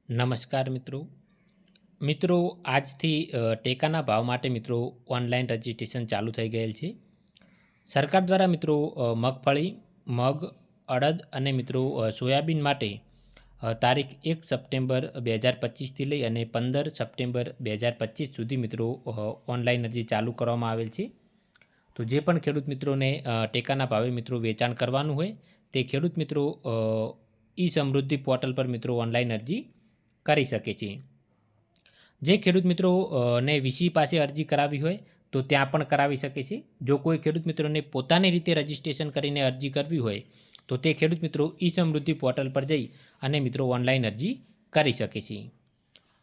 નમસ્કાર મિત્રો મિત્રો આજથી ટેકાના ભાવ માટે મિત્રો ઓનલાઈન રજિસ્ટ્રેશન ચાલુ થઈ ગયેલ છે. સરકાર દ્વારા મિત્રો મગફળી, મગ, અડદ અને મિત્રો સોયાબીન માટે તારીખ 1 સપ્ટેમ્બર 2025થી લઈ અને 15 સપ્ટેમ્બર 2025 સુધી મિત્રો ઓનલાઈન અરજી ચાલુ કરવામાં આવેલ છે. તો જે પણ ખેડૂત મિત્રોને ટેકાના ભાવે મિત્રો વેચાણ કરવાનું હોય તે ખેડૂત મિત્રો ઈ સમૃદ્ધિ પોર્ટલ પર મિત્રો ઓનલાઈન અરજી કરી શકે છે. જે ખેડૂત મિત્રો ને વીસી પાસે અરજી કરાવી હોય તો ત્યાં પણ કરાવી શકે છે. જો કોઈ ખેડૂત મિત્રોને પોતાની રીતે રજિસ્ટ્રેશન કરીને અરજી કરવી હોય તો તે ખેડૂત મિત્રો ઈ સમૃદ્ધિ પોર્ટલ પર જઈ અને મિત્રો ઓનલાઈન અરજી કરી શકે છે.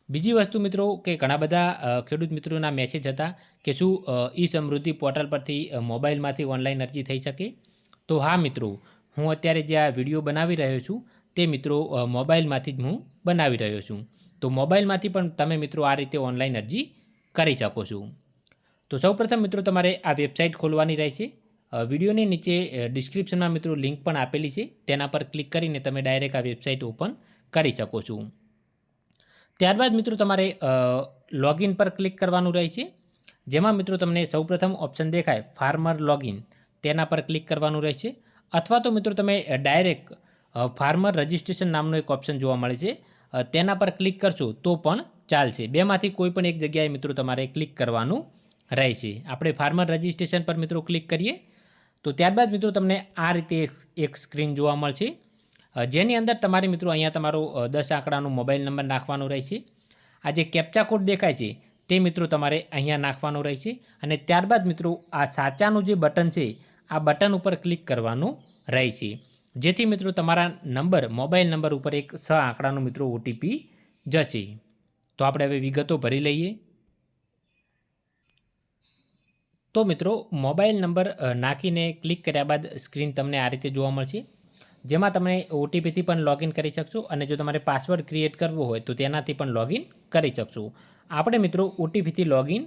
બીજી વસ્તુ મિત્રો કે ઘણા બધા ખેડૂત મિત્રોના મેસેજ હતા કે શું ઈ સમૃદ્ધિ પોર્ટલ પરથી મોબાઈલમાંથી ઓનલાઈન અરજી થઈ શકે? તો હા મિત્રો, હું અત્યારે જે આ વિડીયો બનાવી રહ્યો છું તે મિત્રો મોબાઈલમાંથી જ હું બનાવી રહ્યો છું. તો મોબાઈલમાંથી પણ તમે મિત્રો આ રીતે ઓનલાઈન અરજી કરી શકો છો. તો સૌપ્રથમ મિત્રો તમારે આ વેબસાઇટ ખોલવાની રહેશે. વિડીયોની નીચે ડિસ્ક્રિપ્શનમાં મિત્રો લિંક પણ આપેલી છે, તેના પર ક્લિક કરીને તમે ડાયરેક્ટ આ વેબસાઇટ ઓપન કરી શકો છો. ત્યારબાદ મિત્રો તમારે લોગિન પર ક્લિક કરવાનું રહેશે, જેમાં મિત્રો તમને સૌપ્રથમ ઓપ્શન દેખાય ફાર્મર લોગિન, તેના પર ક્લિક કરવાનું રહેશે. અથવા તો મિત્રો તમે ડાયરેક્ટ ફાર્મર રજિસ્ટ્રેશન નામનો એક ઓપ્શન જોવા મળે છે, તેના પર ક્લિક કરશો તો પણ ચાલશે. બેમાંથી કોઈ પણ એક જગ્યાએ મિત્રો તમારે ક્લિક કરવાનું રહેશે. આપણે ફાર્મર રજિસ્ટ્રેશન પર મિત્રો ક્લિક કરીએ તો ત્યારબાદ મિત્રો તમને આ રીતે એક સ્ક્રીન જોવા મળશે, જેની અંદર તમારે મિત્રો અહીંયા તમારો 10 આંકડાનો મોબાઈલ નંબર નાખવાનો રહેશે. આ જે કેપ્ચા કોડ દેખાય છે તે મિત્રો તમારે અહીંયા નાખવાનો રહેશે અને ત્યારબાદ મિત્રો આ સાચાનું જે બટન છે આ બટન ઉપર ક્લિક કરવાનું રહેશે, જેથી મિત્રો તમારા નંબર મોબાઈલ નંબર ઉપર એક 6 આંકડાનો મિત્રો ઓટીપી જશે. તો આપણે હવે વિગતો ભરી લઈએ. તો મિત્રો મોબાઈલ નંબર નાખીને ક્લિક કર્યા બાદ સ્ક્રીન તમને આ રીતે જોવા મળશે, જેમાં તમે ઓટીપીથી પણ લોગિન કરી શકશો અને જો તમારે પાસવર્ડ ક્રિએટ કરવો હોય તો તેનાથી પણ લોગિન કરી શકશો. આપણે મિત્રો ઓટીપીથી લોગિન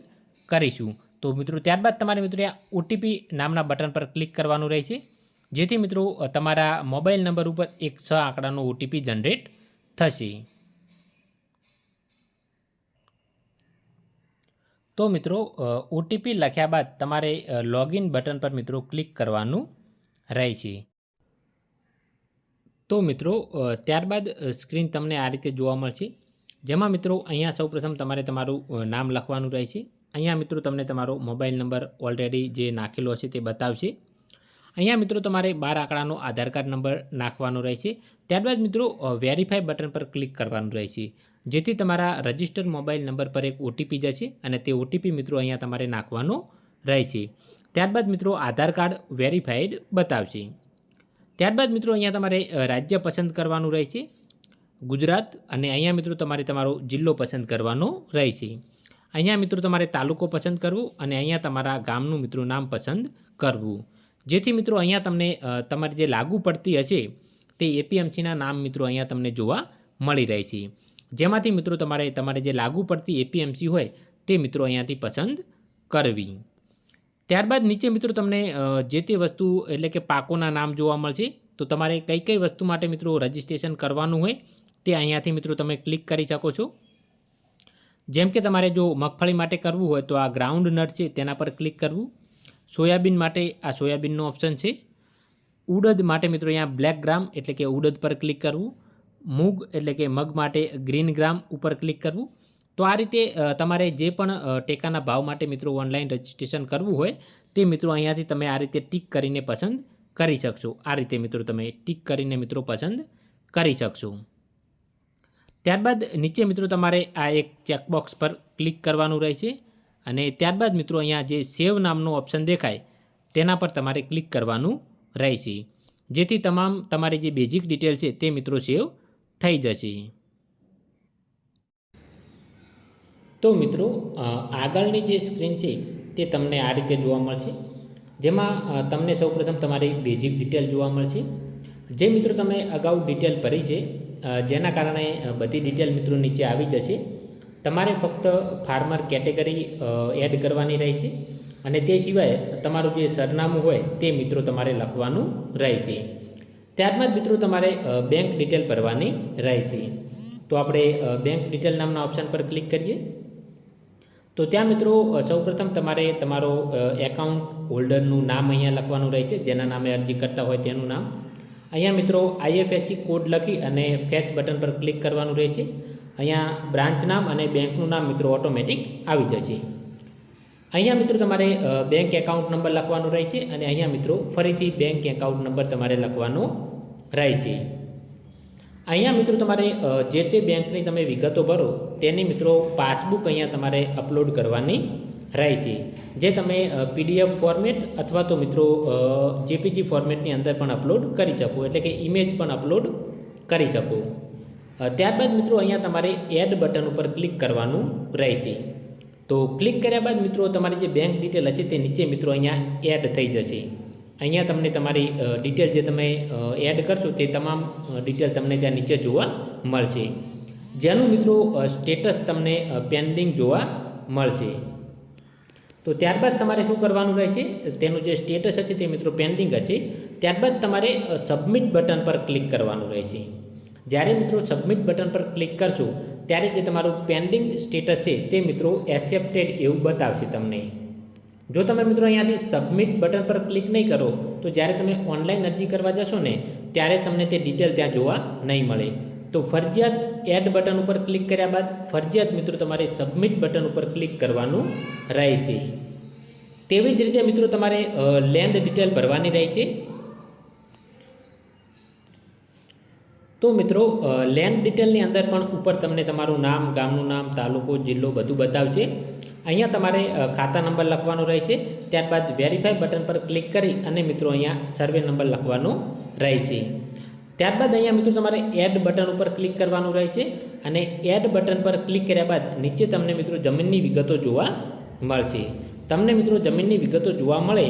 કરીશું. તો મિત્રો ત્યારબાદ તમારે મિત્રો આ ઓટીપી નામના બટન પર ક્લિક કરવાનું રહેશે, જેથી મિત્રો તમારા મોબાઈલ નંબર ઉપર એક 6 આંકડાનો ઓટીપી જનરેટ થશે. તો મિત્રો ઓટીપી લખ્યા બાદ તમારે લોગિન બટન પર મિત્રો ક્લિક કરવાનું રહેશે. તો મિત્રો ત્યારબાદ સ્ક્રીન તમને આ રીતે જોવા મળશે, જેમાં મિત્રો અહીંયા સૌપ્રથમ તમારે તમારું નામ લખવાનું રહેશે. અહીંયા મિત્રો તમને તમારો મોબાઈલ નંબર ઓલરેડી જે નાખેલો હશે તે બતાવશે. અહીંયા મિત્રો તમારે 12 આંકડાનો આધાર કાર્ડ નંબર નાખવાનો રહેશે. ત્યારબાદ મિત્રો વેરીફાઈ બટન પર ક્લિક કરવાનું રહેશે, જેથી તમારા રજિસ્ટર્ડ મોબાઈલ નંબર પર એક ઓટીપી જશે અને તે ઓટીપી મિત્રો અહીંયા તમારે નાખવાનો રહેશે. ત્યારબાદ મિત્રો આધાર કાર્ડ વેરીફાઈડ બતાવશે. ત્યારબાદ મિત્રો અહીંયા તમારે રાજ્ય પસંદ કરવાનું રહેશે, ગુજરાત, અને અહીંયા મિત્રો તમારે તમારો જિલ્લો પસંદ કરવાનો રહેશે. અહીંયા મિત્રો તમારે તાલુકો પસંદ કરવું અને અહીંયા તમારા ગામનું મિત્રો નામ પસંદ કરવું, જેથી મિત્રો અહીંયા તમને તમારી જે લાગુ પડતી હશે તે એપીએમસીના નામ મિત્રો અહીંયા તમને જોવા મળી રહે છે, જેમાંથી મિત્રો તમારે જે લાગુ પડતી એપીએમસી હોય તે મિત્રો અહીંયાથી પસંદ કરવી. ત્યારબાદ નીચે મિત્રો તમને જે તે વસ્તુ એટલે કે પાકોના નામ જોવા મળશે. તો તમારે કઈ કઈ વસ્તુ માટે મિત્રો રજિસ્ટ્રેશન કરવાનું હોય તે અહીંયાથી મિત્રો તમે ક્લિક કરી શકો છો. જેમ કે તમારે જો મગફળી માટે કરવું હોય તો આ ગ્રાઉન્ડ નટ છે તેના પર ક્લિક કરવું. સોયાબીન માટે આ સોયાબીનનો ઓપ્શન છે. ઉડદ માટે મિત્રો અહીંયા બ્લેક ગ્રામ એટલે કે ઉડદ પર ક્લિક કરવું. મૂગ એટલે કે મગ માટે ગ્રીન ગ્રામ ઉપર ક્લિક કરવું. તો આ રીતે તમારે જે પણ ટેકાના ભાવ માટે મિત્રો ઓનલાઈન રજિસ્ટ્રેશન કરવું હોય તે મિત્રો અહીંયાથી તમે આ રીતે ટીક કરીને પસંદ કરી શકશો. આ રીતે મિત્રો તમે ટીક કરીને મિત્રો પસંદ કરી શકશો. ત્યારબાદ નીચે મિત્રો તમારે આ એક ચેકબોક્સ પર ક્લિક કરવાનું રહેશે અને ત્યારબાદ મિત્રો અહીંયા જે સેવ નામનો ઓપ્શન દેખાય તેના પર તમારે ક્લિક કરવાનું રહેશે, જેથી તમારી જે બેઝિક ડિટેલ છે તે મિત્રો સેવ થઈ જશે. તો મિત્રો આગળની જે સ્ક્રીન છે તે તમને આ રીતે જોવા મળશે, જેમાં તમને સૌપ્રથમ તમારી બેઝિક ડિટેલ જોવા મળશે. જે મિત્રો તમે અગાઉ ડિટેલ ભરી છે જેના કારણે બધી ડિટેલ મિત્રો નીચે આવી જશે. તમારે ફક્ત ફાર્મર કેટેગરી એડ કરવાની રહેશે અને તે સિવાય તમારું જે સરનામું હોય તે મિત્રો તમારે લખવાનું રહેશે. ત્યારબાદ મિત્રો તમારે બેંક ડિટેલ ભરવાની રહેશે. તો આપણે બેંક ડિટેલ નામના ઓપ્શન પર ક્લિક કરીએ. તો ત્યાં મિત્રો સૌપ્રથમ તમારે તમારો એકાઉન્ટ હોલ્ડરનું નામ અહીંયા લખવાનું રહેશે, જેના નામે અરજી કરતા હોય તેનું નામ. અહીંયા મિત્રો IFSC કોડ લખી અને ફેચ બટન પર ક્લિક કરવાનું રહેશે. અહીંયા બ્રાન્ચ નામ અને બેંકનું નામ મિત્રો ઓટોમેટિક આવી જશે. અહીંયા મિત્રો તમારે બેંક એકાઉન્ટ નંબર લખવાનો રહેશે અને અહીંયા મિત્રો ફરીથી બેંક એકાઉન્ટ નંબર તમારે લખવાનો રહેશે. અહીંયા મિત્રો તમારે જે તે બેંકની તમે વિગતો ભરો તેની મિત્રો પાસબુક અહીંયા તમારે અપલોડ કરવાની રહેશે, જે તમે PDF ફોર્મેટ અથવા તો મિત્રો JPG ફોર્મેટની અંદર પણ અપલોડ કરી શકો, એટલે કે ઇમેજ પણ અપલોડ કરી શકો. ત્યારબાદ મિત્રો અહીંયા તમારે એડ બટન ઉપર ક્લિક કરવાનું રહેશે. તો ક્લિક કર્યા બાદ મિત્રો તમારી જે બેંક ડિટેલ હશે તે નીચે મિત્રો અહીંયા એડ થઈ જશે. અહીંયા તમને તમારી ડિટેલ જે તમે એડ કરશો તે તમામ ડિટેલ તમને ત્યાં નીચે જોવા મળશે, જેનું મિત્રો સ્ટેટસ તમને પેન્ડિંગ જોવા મળશે. તો ત્યારબાદ તમારે શું કરવાનું રહેશે, તેનું જે સ્ટેટસ હશે તે મિત્રો પેન્ડિંગ હશે. ત્યારબાદ તમારે સબમિટ બટન પર ક્લિક કરવાનું રહેશે. જ્યારે મિત્રો સબમિટ બટન પર ક્લિક કરશો ત્યારે જે તમારું પેન્ડિંગ સ્ટેટસ છે તે મિત્રો એક્સેપ્ટેડ એવું બતાવશે તમને. જો તમે મિત્રો અહીંયાથી સબમિટ બટન પર ક્લિક નહીં કરો તો જ્યારે તમે ઓનલાઈન અરજી કરવા જશો ને ત્યારે તમને તે ડિટેલ ત્યાં જોવા નહીં મળે. તો ફરજિયાત એડ બટન ઉપર ક્લિક કર્યા બાદ ફરજિયાત મિત્રો તમારે સબમિટ બટન ઉપર ક્લિક કરવાનું રહેશે. તેવી જ રીતે મિત્રો તમારે લેન્ડ ડિટેલ ભરવાની રહેશે. તો મિત્રો લેન્ડ ડિટેલની અંદર પણ ઉપર તમને તમારું નામ, ગામનું નામ, તાલુકો, જિલ્લો બધું બતાવશે. અહીંયા તમારે ખાતા નંબર લખવાનો રહેશે. ત્યારબાદ વેરીફાઈ બટન પર ક્લિક કરી અને મિત્રો અહીંયા સર્વે નંબર લખવાનો રહેશે. ત્યારબાદ અહીંયા મિત્રો તમારે એડ બટન ઉપર ક્લિક કરવાનું રહેશે અને એડ બટન પર ક્લિક કર્યા બાદ નીચે તમને મિત્રો જમીનની વિગતો જોવા મળશે. તમને મિત્રો જમીનની વિગતો જોવા મળે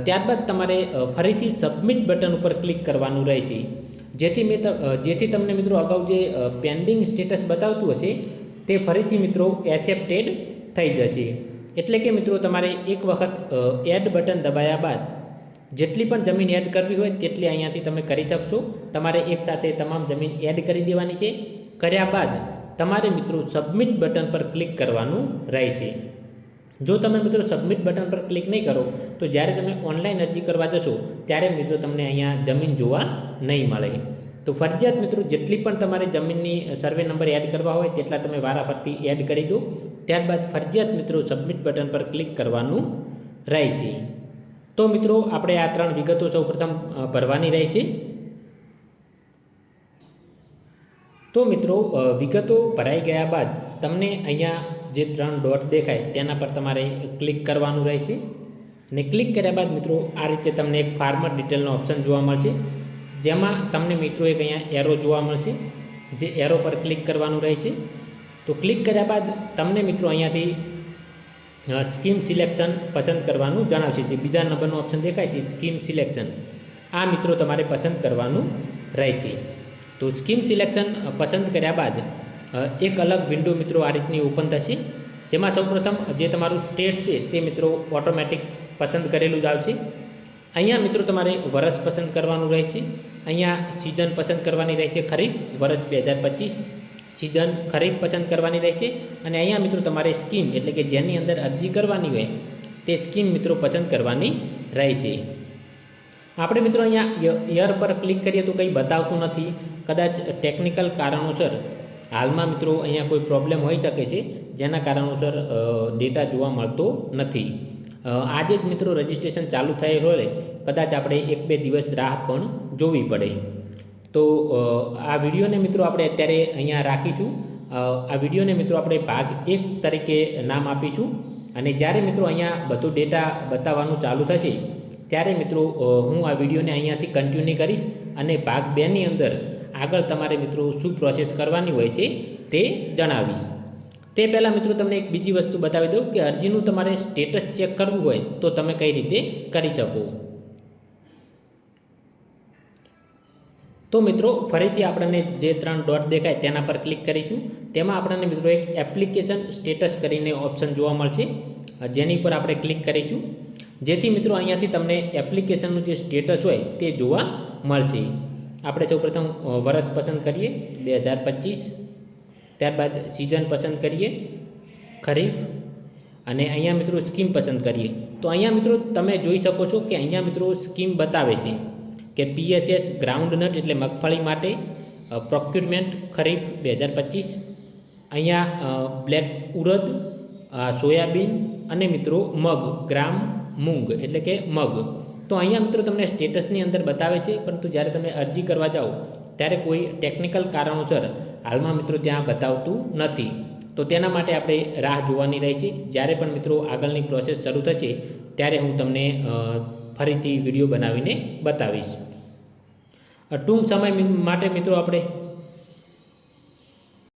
ત્યારબાદ તમારે ફરીથી સબમિટ બટન ઉપર ક્લિક કરવાનું રહેશે. જેથી તમને મિત્રો અગાઉ જે પેન્ડિંગ સ્ટેટસ બતાવતું હશે તે ફરીથી મિત્રો એક્સેપ્ટેડ થઈ જશે. એટલે કે મિત્રો તમારે એક વખત એડ બટન દબાયા બાદ જેટલી પણ જમીન એડ કરવી હોય તેટલી અહીંયાથી તમે કરી શકશો. તમારે એકસાથે તમામ જમીન એડ કરી દેવાની છે. કર્યા બાદ તમારે મિત્રો સબમિટ બટન પર ક્લિક કરવાનું રહેશે. જો તમે મિત્રો સબમિટ બટન પર ક્લિક નહીં કરો તો જ્યારે તમે ઓનલાઈન અરજી કરવા જશો ત્યારે મિત્રો તમને અહીંયા જમીન જોવા નહીં મળે. તો ફરજિયાત મિત્રો જેટલી પણ તમારે જમીનની સર્વે નંબર એડ કરવા હોય તેટલા તમે વારાફરતી એડ કરી દો. ત્યારબાદ ફરજિયાત મિત્રો સબમિટ બટન પર ક્લિક કરવાનું રહેશે. તો મિત્રો આપણે આ 3 વિગતો સૌપ્રથમ ભરવાની રહેશે. તો મિત્રો વિગતો ભરાઈ ગયા બાદ તમને અહીંયા જે 3 ડોટ દેખાય તેના પર તમારે ક્લિક કરવાનું રહેશે. અને ક્લિક કર્યા બાદ મિત્રો આ રીતે તમને એક ફાર્મર ડિટેલનો ઓપ્શન જોવા મળશે, જેમાં તમને મિત્રો એક અહીંયા એરો જોવા મળશે, જે એરો પર ક્લિક કરવાનું રહેશે. તો ક્લિક કર્યા બાદ તમને મિત્રો અહીંયાથી સ્કીમ સિલેક્શન પસંદ કરવાનું જણાવશે. જે બીજા નંબરનું ઓપ્શન દેખાય છે સ્કીમ સિલેક્શન, આ મિત્રો તમારે પસંદ કરવાનું રહેશે. તો સ્કીમ સિલેક્શન પસંદ કર્યા બાદ એક અલગ વિન્ડો મિત્રો આ રીતની ઓપન થશે, જેમાં સૌપ્રથમ જે તમારું સ્ટેટ છે તે મિત્રો ઓટોમેટિક પસંદ કરેલું જ આવશે. અહીંયા મિત્રો તમારે વર્ષ પસંદ કરવાનું રહેશે. અહીંયા સિઝન પસંદ કરવાની રહેશે, ખરીફ વર્ષ 2025 સિઝન ખરીફ પસંદ કરવાની રહેશે. અને અહીંયા મિત્રો તમારે સ્કીમ એટલે કે જેની અંદર અરજી કરવાની હોય તે સ્કીમ મિત્રો પસંદ કરવાની રહેશે. આપણે મિત્રો અહીંયા યર પર ક્લિક કરીએ તો કંઈ બતાવતું નથી, કદાચ ટેકનિકલ કારણોસર હાલમાં મિત્રો અહીંયા કોઈ પ્રોબ્લેમ હોઈ શકે છે, જેના કારણોસર ડેટા જોવા મળતો નથી. આજે જ મિત્રો રજિસ્ટ્રેશન ચાલુ થયેલ હોય કદાચ આપણે 1-2 દિવસ રાહ પણ જોવી પડે. તો આ વિડીયોને મિત્રો આપણે અત્યારે અહીંયા રાખીશું. આ વિડીયોને મિત્રો આપણે ભાગ 1 તરીકે નામ આપીશું. અને જ્યારે મિત્રો અહીંયા બધું ડેટા બતાવવાનું ચાલુ થશે ત્યારે મિત્રો હું આ વિડીયોને અહીંયાથી કન્ટિન્યુ કરીશ અને ભાગ 2ની અંદર આગળ તમારે મિત્રો શું પ્રોસેસ કરવાની હોય છે તે જણાવીશ. તે પહેલાં મિત્રો તમને એક બીજી વસ્તુ બતાવી દઉં કે અરજીનું તમારે સ્ટેટસ ચેક કરવું હોય તો તમે કઈ રીતે કરી શકો. તો મિત્રો ફરીથી આપણને જે 3 ડોટ દેખાય તેના પર ક્લિક કરીશું. તેમાં આપણને મિત્રો એક એપ્લિકેશન સ્ટેટસ કરીને ઓપ્શન જોવા મળશે, જેની પર આપણે ક્લિક કરીશું. જેથી મિત્રો અહીંયાથી તમને એપ્લિકેશનનું જે સ્ટેટસ હોય તે જોવા મળશે. આપણે સૌપ્રથમ વર્ષ પસંદ કરીએ 2025. ત્યારબાદ સિઝન પસંદ કરીએ, ખરીફ, અને અહીંયા મિત્રો સ્કીમ પસંદ કરીએ. તો અહીંયા મિત્રો તમે જોઈ શકો છો કે અહીંયા મિત્રો સ્કીમ બતાવે છે કે PSS ગ્રાઉન્ડનટ એટલે મગફળી માટે પ્રોક્યુરમેન્ટ ખરીફ 2025. અહીંયા બ્લેક ઉડદ, સોયાબીન અને મિત્રો મગ, ગ્રામ મૂંગ એટલે કે મગ. તો અહીંયા મિત્રો તમને સ્ટેટસની અંદર બતાવે છે, પરંતુ જ્યારે તમે અરજી કરવા જાઓ ત્યારે કોઈ ટેકનિકલ કારણોસર હાલમાં મિત્રો ત્યાં બતાવતું નથી. તો તેના માટે આપણે રાહ જોવાની રહેશે. જ્યારે પણ મિત્રો આગળની પ્રોસેસ શરૂ થશે ત્યારે હું તમને ફરીથી વિડીયો બનાવીને બતાવીશ. ટૂંક સમય માટે મિત્રો આપણે